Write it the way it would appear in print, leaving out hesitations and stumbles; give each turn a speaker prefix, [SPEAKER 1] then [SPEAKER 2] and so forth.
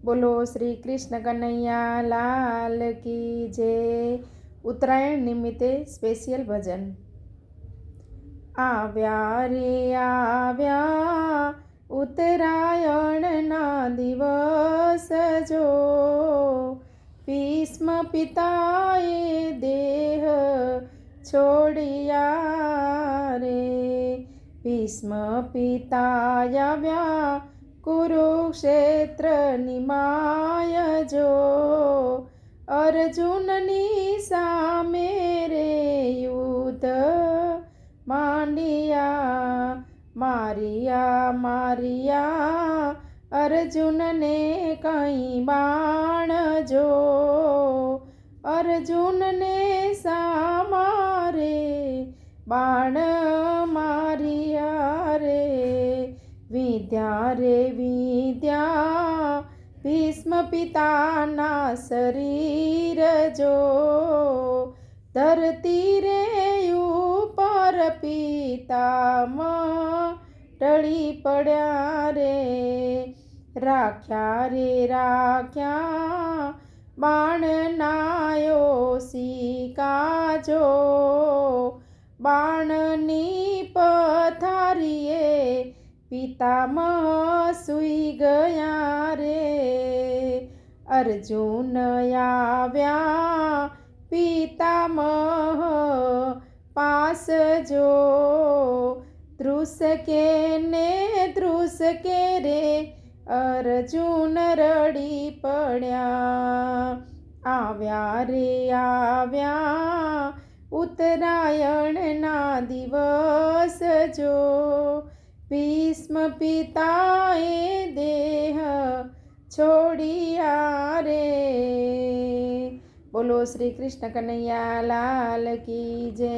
[SPEAKER 1] બોલો શ્રી કૃષ્ણ કનૈયા લાલ કી જય। ઉત્તરાયણ નિમિત્તે સ્પેશિયલ ભજન। આવ્યા રે આવ્યા ઉત્તરાયણના દિવસ જો, ભીષ્મ પિતાએ દેહ છોડ્યા રે। ભીષ્મ પિતા આવ્યા કુરુક્ષેત્રની માય જો, અર્જુનની સામે રે યુદ્ધ માંડ્યા। માર્યા અર્જુનને કઈ બાણ જો, અર્જુનને સામા રે બાણ માર્યા રે। વિદ્યા રે વિદ્યા ભીષ્મ પિતાના શરીર જો, ધરતી રે ઉપર પિતામહ ટળી પડ્યા રે। રાખ્યા બાણના ઓશિકા જો, બાણની પથારીએ પિતામહ સૂઈ ગયા રે। અર્જુન આવ્યા પિતામહ પાસ જો, ધ્રુસકે રે અર્જુન રડી પડ્યા। આવ્યા રે આવ્યા ઉત્તરાયણના દિવસ જો, ભીષ્મ પિતાએ દેહ છોડ્યા રે। બોલો શ્રી કૃષ્ણ કનૈયા લાલ કી જય।